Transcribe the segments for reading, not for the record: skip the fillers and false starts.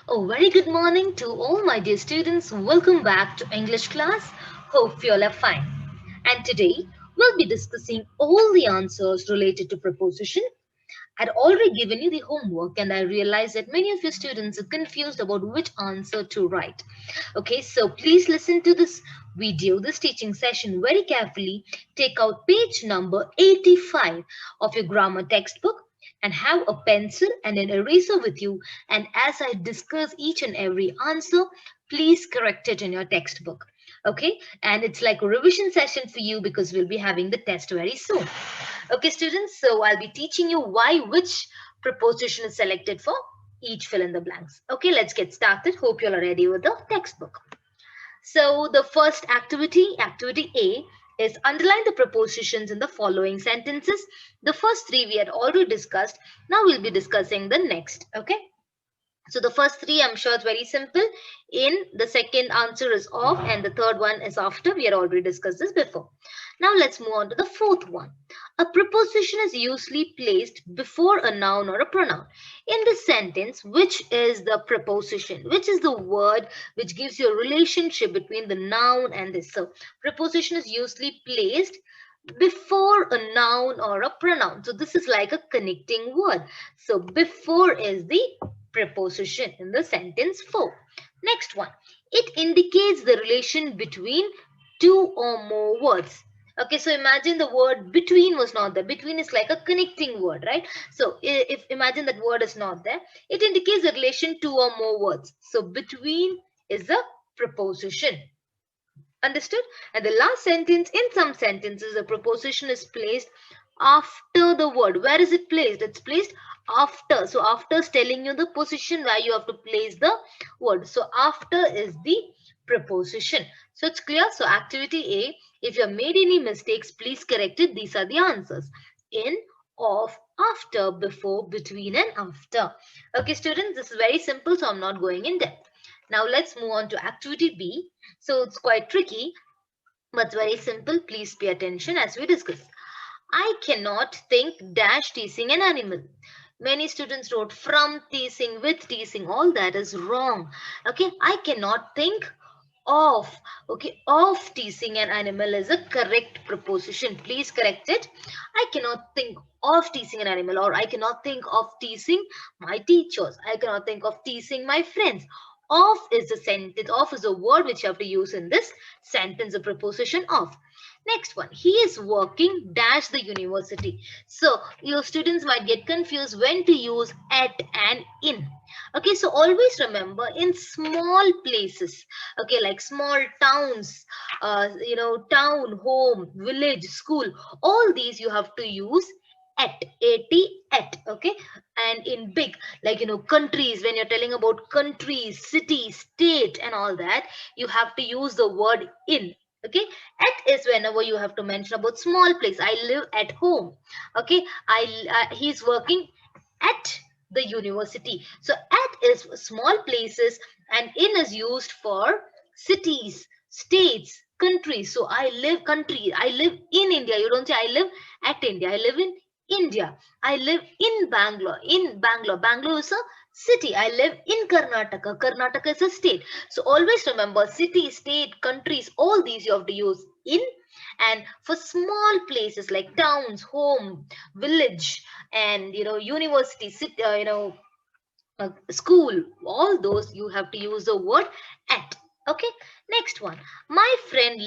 Oh, very good morning to all my dear students. Welcome back to English class. Hope you all are fine. And today we'll be discussing all the answers related to preposition. I'd already given you the homework and I realized that many of your students are confused about which answer to write. Okay, so please listen to this video, this teaching session very carefully. Take out page number 85 of your grammar textbook and have a pencil and an eraser with you. And as I discuss each and every answer, please correct it in your textbook. Okay, and it's like a revision session for you because we'll be having the test very soon. Okay, students, so I'll be teaching you why which preposition is selected for each fill in the blanks. Okay, let's get started. Hope you're ready with the textbook. So the first activity, activity A, is underline the prepositions in the following sentences. The first three we had already discussed. Now we'll be discussing the next. Okay. So the first three, I'm sure it's very simple. In, the second answer is of, and the third one is after. We had already discussed this before. Now let's move on to the fourth one. A preposition is usually placed before a noun or a pronoun. In this sentence, which is the preposition? Which is the word which gives you a relationship between the noun and this? So preposition is usually placed before a noun or a pronoun. So this is like a connecting word. So before is the preposition in the sentence 4. Next one. It indicates the relation between two or more words. Okay, so imagine the word between was not there. Between is like a connecting word, right? So if imagine that word is not there, it indicates the relation two or more words. So between is a preposition. Understood? And the last sentence, in some sentences, the preposition is placed after the word. Where is it placed? It's placed after. So after is telling you the position where you have to place the word. So after is the preposition. So it's clear. So activity A, if you have made any mistakes, please correct it. These are the answers. In, of, after, before, between and after. Okay, students, this is very simple, so I'm not going in depth. Now let's move on to activity B. So it's quite tricky, but very simple. Please pay attention as we discuss. I cannot think dash teasing an animal. Many students wrote from teasing, with teasing. All that is wrong. Okay, I cannot think of. Okay, of teasing an animal is a correct preposition. Please correct it. I cannot think of teasing an animal, or I cannot think of teasing my teachers. I cannot think of teasing my friends. Of is a sentence. Of is a word which you have to use in this sentence, a preposition of. Next one, he is working dash the university. So your students might get confused when to use at and in. Okay, so always remember in small places, okay, like small towns, town, home, village, school, all these you have to use at, okay. And in big, like countries, when you're telling about countries, city, state and all that, you have to use the word in. Okay, at is whenever you have to mention about small place. I live at home. Okay, he's working at the university. So at is small places and in is used for cities, states, countries. So I live country. I live in India. You don't say I live at India. I live in India. I live in Bangalore. In Bangalore. Bangalore is a city. I live in Karnataka. Karnataka is a state. So always remember city, state, countries, all these you have to use in. And for small places like towns, home, village, and university, city, school, all those you have to use the word at. Okay, next one. My friend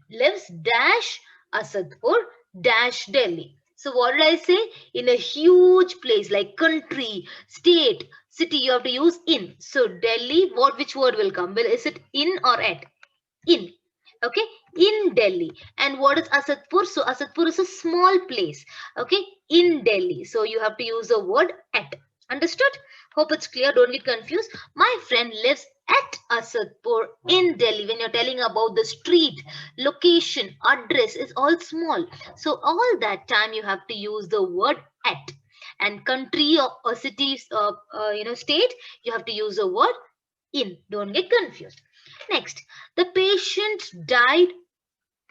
lives dash Asadpur dash Delhi. So what did I say? In a huge place like country, state, city, you have to use in. So Delhi, which word will come? Well, is it in or at? In. Okay, in Delhi. And what is Asadpur? So Asadpur is a small place. Okay, in Delhi. So you have to use the word at. Understood? Hope it's clear. Don't get confused. My friend lives at Asadpur in Delhi. When you're telling about the street, location, address is all small. So all that time you have to use the word at. And country or city, state, you have to use the word in. Don't get confused. Next, the patient died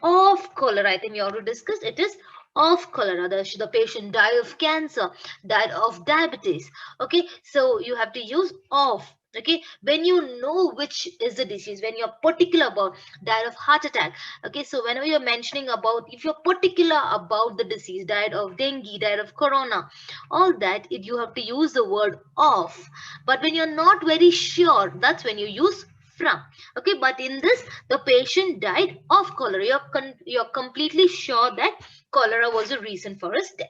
of cholera. I think we already discussed it is of cholera. The patient died of cancer, died of diabetes. Okay, so you have to use of. Okay, when you know which is the disease, when you're particular about died of heart attack. Okay, so whenever you're mentioning about, if you're particular about the disease, died of dengue, died of corona, all that, you have to use the word of. But when you're not very sure, that's when you use from. Okay, but in this, the patient died of cholera, you're completely sure that cholera was the reason for his death.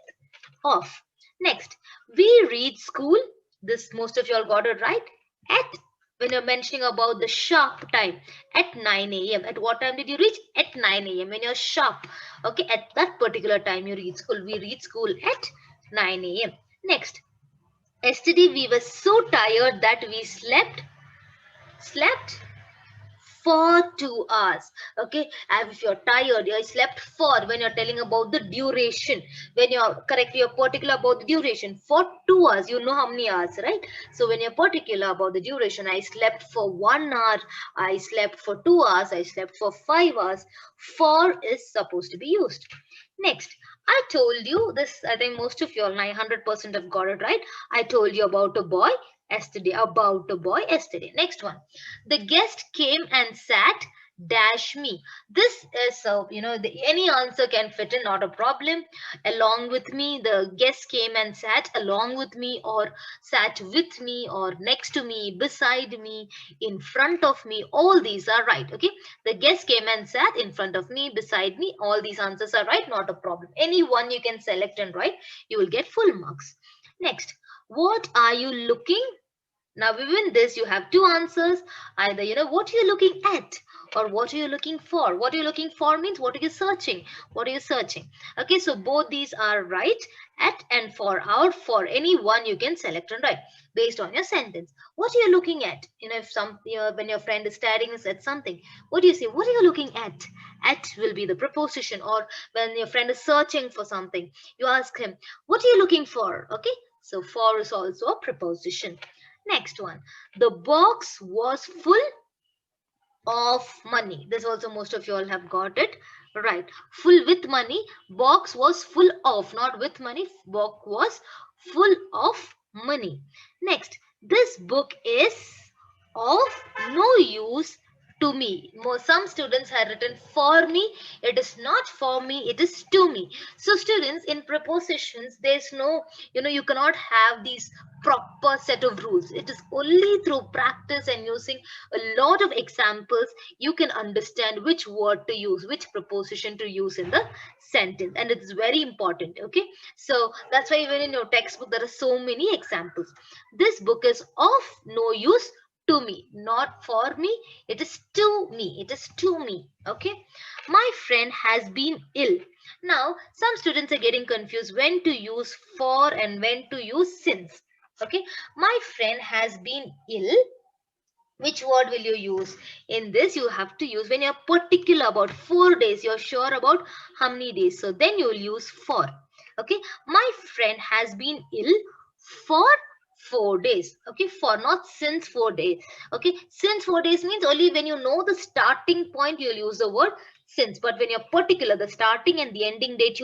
Of. Next, we read school. This most of you all got it right. At, when you're mentioning about the sharp time, at 9 a.m. At what time did you reach? At 9 a.m. When you're sharp. Okay, at that particular time you read school. We read school at 9 a.m. Next, yesterday we were so tired that we slept for 2 hours. Okay, and if you're tired, you slept for, when you're telling about the duration, when you're correctly, you're particular about the duration, for 2 hours, you know how many hours, right? So when you're particular about the duration, I slept for 1 hour, I slept for 2 hours, I slept for 5 hours, for is supposed to be used. Next, I told you this, I think most of you all 900% have got it right. I told you about a boy yesterday, about a boy yesterday. Next one, the guest came and sat dash me. This is any answer can fit in, not a problem. Along with me, the guest came and sat along with me, or sat with me, or next to me, beside me, in front of me, all these are right. Okay, the guest came and sat in front of me, beside me, all these answers are right, not a problem. Any one you can select and write, you will get full marks. Next, what are you looking? Now within this you have two answers. Either what are you looking at, or what are you looking for. What are you looking for means what are you searching. What are you searching? Okay, so both these are right. At and for, out, for, any one you can select and write based on your sentence. What are you looking at? If some when your friend is staring at something, what do you say? What are you looking at? At will be the preposition. Or when your friend is searching for something, you ask him, what are you looking for? Okay, so for is also a preposition. Next one, the box was full of money. This also most of you all have got it right. Full with money, box was full of, not with money, box was full of money. Next, this book is of no use to me. Some students have written for me. It is not for me, it is to me. So students, in prepositions, there's no, you cannot have these proper set of rules. It is only through practice and using a lot of examples you can understand which word to use, which preposition to use in the sentence, and it's very important. Okay, so that's why even in your textbook there are so many examples. This book is of no use to me, not for me, it is to me, it is to me. Okay, my friend has been ill. Now some students are getting confused when to use for and when to use since. Okay, my friend has been ill, which word will you use? In this you have to use when you're particular about 4 days, you're sure about how many days, so then you will use for. Okay, my friend has been ill for 4 days. Okay, for, not since 4 days. Okay, since 4 days means only when you know the starting point you'll use the word since, but when you're particular the starting and the ending date,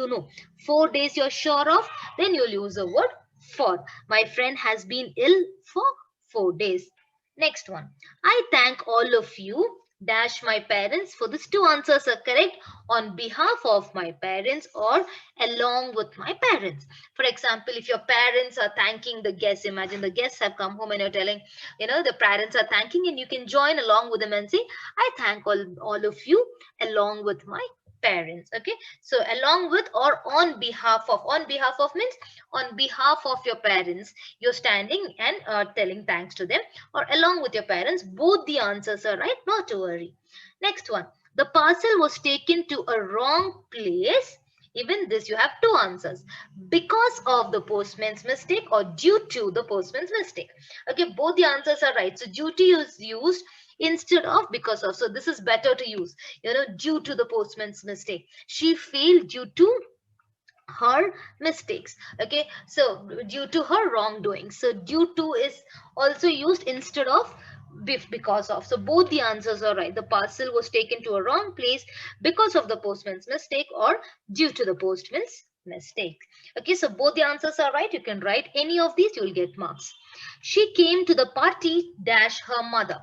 4 days you're sure of, then you'll use the word for. My friend has been ill for 4 days. Next one, I thank all of you dash my parents. For these two answers are correct. On behalf of my parents, or along with my parents. For example, if your parents are thanking the guests, imagine the guests have come home and you're telling, the parents are thanking, and you can join along with them and say, I thank all of you along with my parents. Okay, so along with or on behalf of. On behalf of means on behalf of your parents, you're standing and telling thanks to them, or along with your parents. Both the answers are right, not to worry. Next one, the parcel was taken to a wrong place. Even this you have two answers, because of the postman's mistake or due to the postman's mistake. Okay, both the answers are right. So due to is used instead of because of. So this is better to use, due to the postman's mistake. She failed due to her mistakes. Okay, so due to her wrongdoing. So due to is also used instead of because of. So both the answers are right. The parcel was taken to a wrong place because of the postman's mistake or due to the postman's mistake. Okay, so both the answers are right. You can write any of these, you will get marks. She came to the party dash her mother.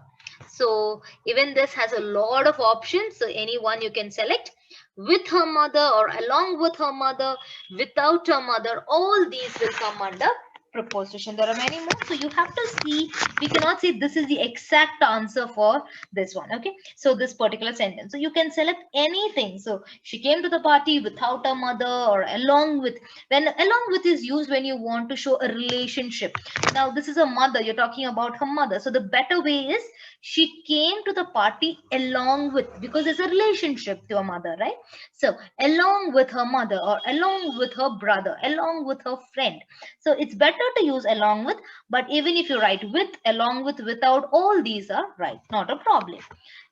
So even this has a lot of options. So any one you can select. With her mother or along with her mother, without her mother, all these will come under preposition. There are many more. So you have to see, we cannot say this is the exact answer for this one. Okay, so this particular sentence. So you can select anything. So she came to the party without her mother or along with. When along with is used when you want to show a relationship. Now this is a mother, you're talking about her mother. So the better way is she came to the party along with, because there's a relationship to a mother, right? So along with her mother or along with her brother, along with her friend. So it's better to use along with, but even if you write with, along with, without, all these are right, not a problem.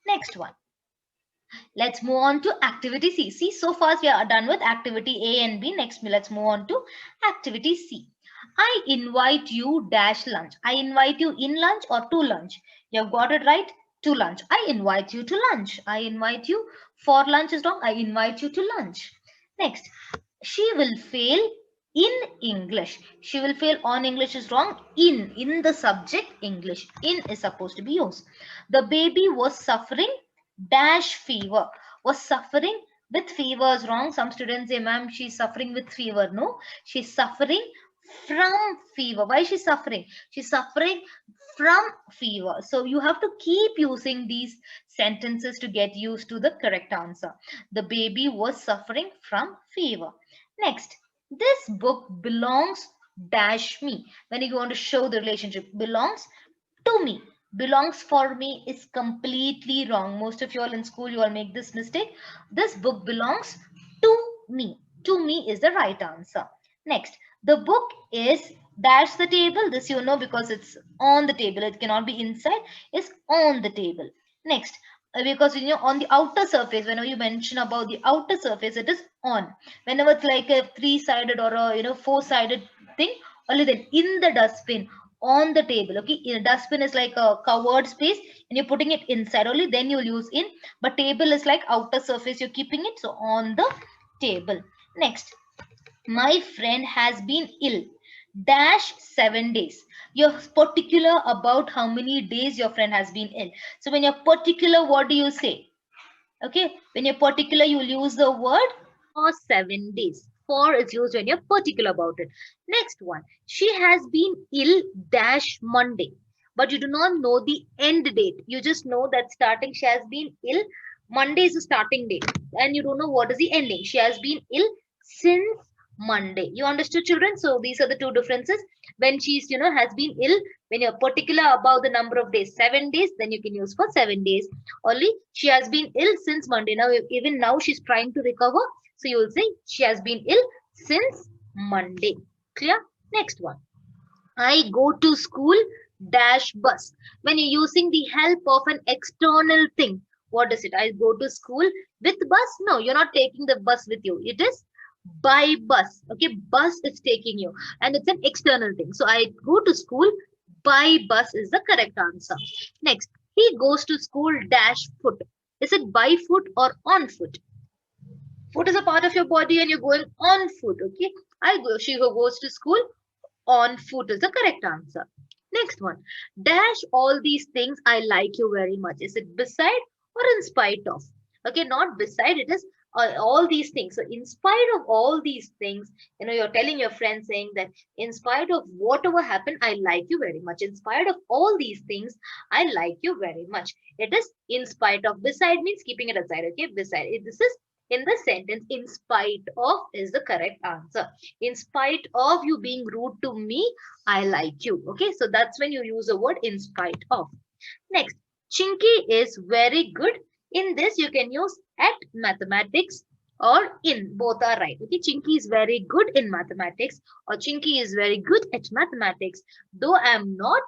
Next one. Let's move on to activity C. See, so far we are done with activity A and B. Next, let's move on to activity C. I invite you dash lunch. I invite you in lunch or to lunch. You have got it right. To lunch. I invite you to lunch. I invite you for lunch is wrong. I invite you to lunch. Next, she will fail in English. She will fail on English is wrong. In the subject English. In is supposed to be used. The baby was suffering dash fever. Was suffering with fever is wrong. Some students say, ma'am, she's suffering with fever. No, she's suffering from fever. Why is she suffering? She's suffering from fever. So you have to keep using these sentences to get used to the correct answer. The baby was suffering from fever. Next, this book belongs dash me. When you want to show the relationship, belongs to me. Belongs for me is completely wrong. Most of you all in school, you all make this mistake. This book belongs to me. To me is the right answer. Next, the book is dash the table. This you know because it's on the table. It cannot be inside. It's on the table. Next, because you know on the outer surface, whenever you mention about the outer surface, it is on. Whenever it's like a three-sided or a four-sided thing, only then in the dustbin, on the table. Okay, in a dustbin is like a covered space and you're putting it inside, only then you'll use in, but table is like outer surface, you're keeping it, so on the table. Next, my friend has been ill dash 7 days. You're particular about how many days your friend has been ill. So when you're particular, what do you say? Okay, when you're particular, you'll use the word for 7 days. For is used when you're particular about it. Next one, she has been ill dash Monday, but you do not know the end date. You just know that starting she has been ill. Monday is the starting date, and you don't know what is the ending. She has been ill since Monday. You understood, children? So these are the two differences. When she's has been ill, when you're particular about the number of days, 7 days, then you can use for 7 days. Only she has been ill since Monday. Now, even now she's trying to recover. So you will say she has been ill since Monday. Clear? Next one. I go to school dash bus. When you're using the help of an external thing, what is it? I go to school with bus. No, you're not taking the bus with you. It is by bus. Okay, bus is taking you and it's an external thing. So I go to school by bus is the correct answer. Next, he goes to school dash foot. Is it by foot or on foot? Foot is a part of your body and you're going on foot. Okay, she goes to school on foot is the correct answer. Next one, dash all these things I like you very much. Is it beside or in spite of? Okay, not beside, it is all these things. So in spite of all these things, you're telling your friend saying that in spite of whatever happened, I like you very much. In spite of all these things, I like you very much. It is in spite of. Beside means keeping it aside. Okay, beside. This is in the sentence. In spite of is the correct answer. In spite of you being rude to me, I like you. Okay, so that's when you use the word in spite of. Next, Chinky is very good. In this, you can use at mathematics or in. Both are right. Okay, Chinky is very good in mathematics or Chinky is very good at mathematics, though I am not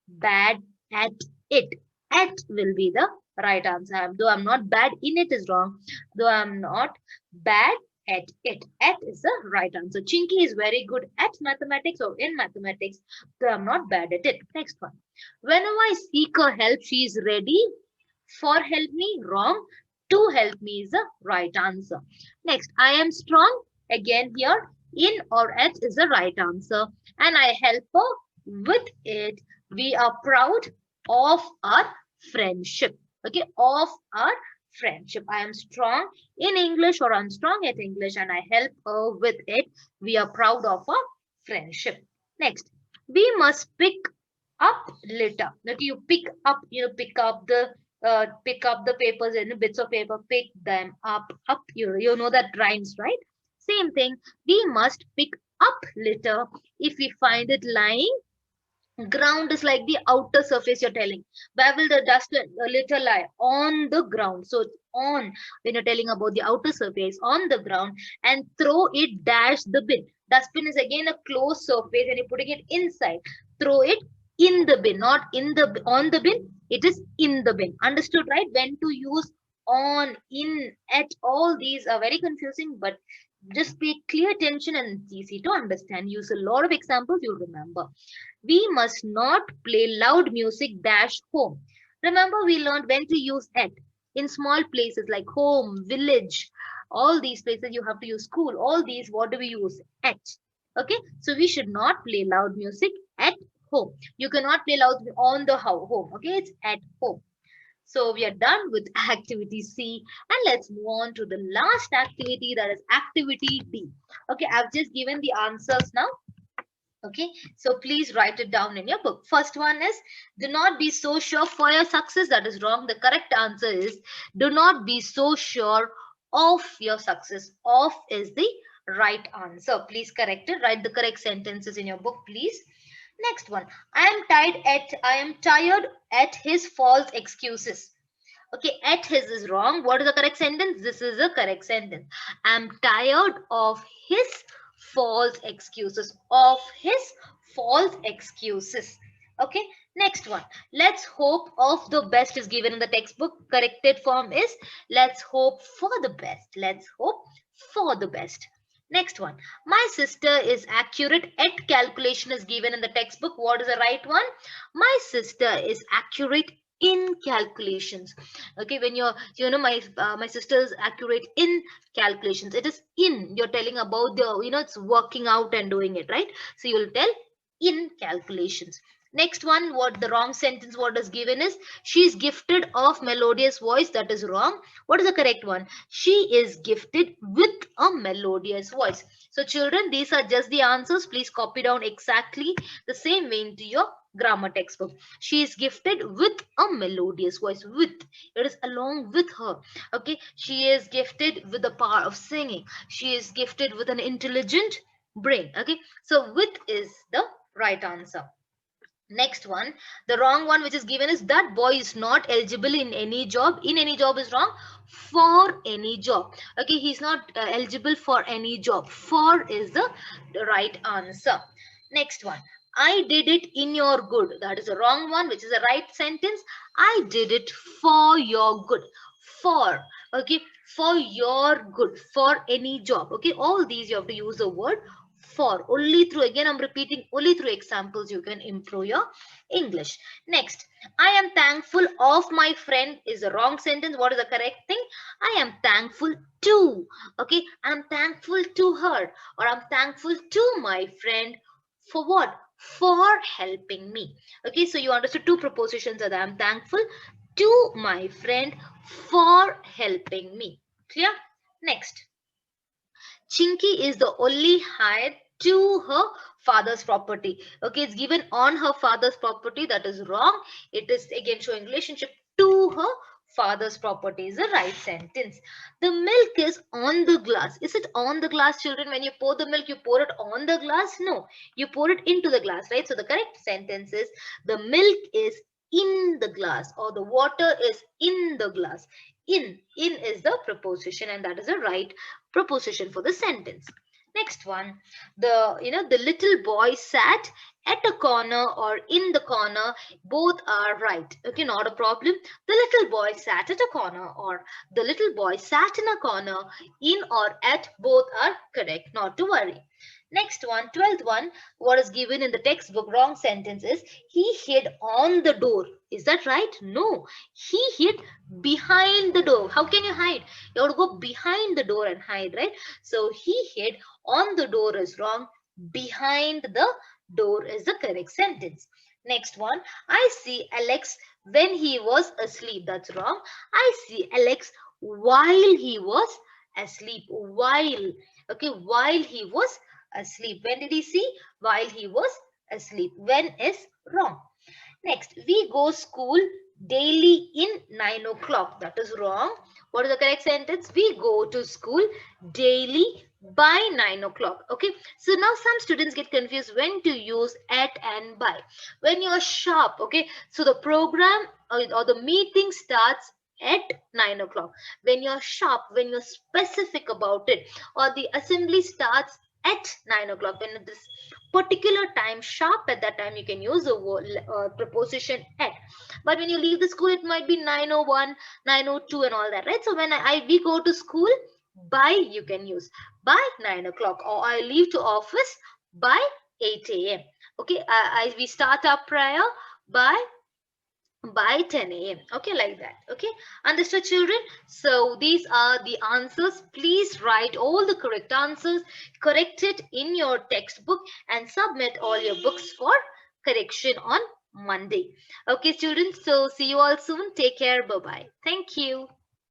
bad at it. At will be the right answer. Though I'm not bad in it is wrong. Though I'm not bad at it. At is the right answer. Chinky is very good at mathematics or in mathematics, though I'm not bad at it. Next one. Whenever I seek her help, she is ready. For help me, wrong. To help me is the right answer. Next, I am strong. Again here, in or at is the right answer. And I help her with it. We are proud of our friendship. Okay, of our friendship. I am strong in English or I'm strong at English and I help her with it. We are proud of our friendship. Next, we must pick up litter. Okay, you pick up, pick up the papers and bits of paper, pick them up. You know that rhymes, right? Same thing. We must pick up litter if we find it lying. Ground is like the outer surface you're telling. Where will the dust litter lie? On the ground. So on, when you're telling about the outer surface, on the ground, and throw it dash the bin. Dustbin is again a closed surface and you're putting it inside. Throw it in the bin, not in the on the bin. It is in the bin. Understood, right? When to use on, in, at, all these are very confusing, but just pay clear attention and it's easy to understand. Use a lot of examples, you'll remember. We must not play loud music dash home. Remember, we learned when to use at. In small places like home, village, all these places you have to use school. All these, what do we use? At. Okay, so we should not play loud music at home. You cannot play loud on the home. Okay, it's at home. So we are done with activity C and let's move on to the last activity, that is activity D. Okay, I've just given the answers now. Okay, so please write it down in your book. First one is, do not be so sure for your success. That is wrong. The correct answer is, do not be so sure of your success. Of is the right answer. Please correct it. Write the correct sentences in your book, please. Next one, I am tired at his false excuses. Okay, at his is wrong. What is the correct sentence? This is the correct sentence. I'm tired of his false excuses. Of his false excuses. Okay, next one. Let's hope of the best is given in the textbook. Corrected form is let's hope for the best. Let's hope for the best. Next one. My sister is accurate at calculation is given in the textbook. What is the right one? My sister is accurate in calculations. Okay, when my sister is accurate in calculations, it is in, you're telling about the, it's working out and doing it, right? So you'll tell in calculations. Next one, what the wrong sentence what is given is, she is gifted of melodious voice. That is wrong. What is the correct one? She is gifted with a melodious voice. So children, these are just the answers. Please copy down exactly the same way into your grammar textbook. She is gifted with a melodious voice. With, it is along with her. Okay, she is gifted with the power of singing. She is gifted with an intelligent brain. Okay, so with is the right answer. Next one, the wrong one which is given is, that boy is not eligible in any job. In any job is wrong. For any job. Okay, he's not eligible for any job. For is the right answer. Next one, I did it in your good. That is the wrong one, which is the right sentence. I did it for your good. For, okay, for your good, for any job. Okay, all these you have to use the word for. Only through, again I'm repeating, only through examples you can improve your English. Next, I am thankful of my friend is the wrong sentence. What is the correct thing? I am thankful to. Okay, I'm thankful to her, or I'm thankful to my friend. For what? For helping me. Okay, so you understood two prepositions that I'm thankful to my friend for helping me. Clear? Next, Chinky is the only heir to her father's property. Okay, it's given on her father's property. That is wrong. It is again showing relationship to her father's property is the right sentence. The milk is on the glass. Is it on the glass, children? When you pour the milk, you pour it on the glass? No, you pour it into the glass, right? So the correct sentence is, the milk is in the glass, or the water is in the glass. In is the preposition, and that is the right preposition for the sentence. Next one, the little boy sat at a corner or in the corner. Both are right. Okay, not a problem. The little boy sat at a corner, or the little boy sat in a corner. In or at, both are correct. Not to worry. Next one, 12th one, what is given in the textbook, wrong sentence is, he hid on the door. Is that right? No. He hid behind the door. How can you hide? You have to go behind the door and hide, right? So he hid on the door is wrong. Behind the door is the correct sentence. Next one, I see Alex when he was asleep. That's wrong. I see Alex while he was asleep. While. Okay, while he was asleep. When did he see? While he was asleep. When is wrong. Next, we go school daily in 9 o'clock. That is wrong. What is the correct sentence? We go to school daily by 9 o'clock. Okay. So now some students get confused when to use at and by. When you're sharp, okay. So the program or the meeting starts at 9 o'clock. When you're sharp, when you're specific about it, or the assembly starts at 9 o'clock, when this particular time sharp, at that time you can use the word, preposition at. But when you leave the school, it might be 9:01, 9:02 and all that, right? So when we go to school by, you can use by 9 o'clock, or I leave to office by 8 a.m. Okay, we start our prayer by 10 a.m. Okay, like that. Okay, understood, children? So these are the answers. Please write all the correct answers, correct it in your textbook, and submit all your books for correction on Monday. Okay, students, so see you all soon. Take care. Bye bye. Thank you.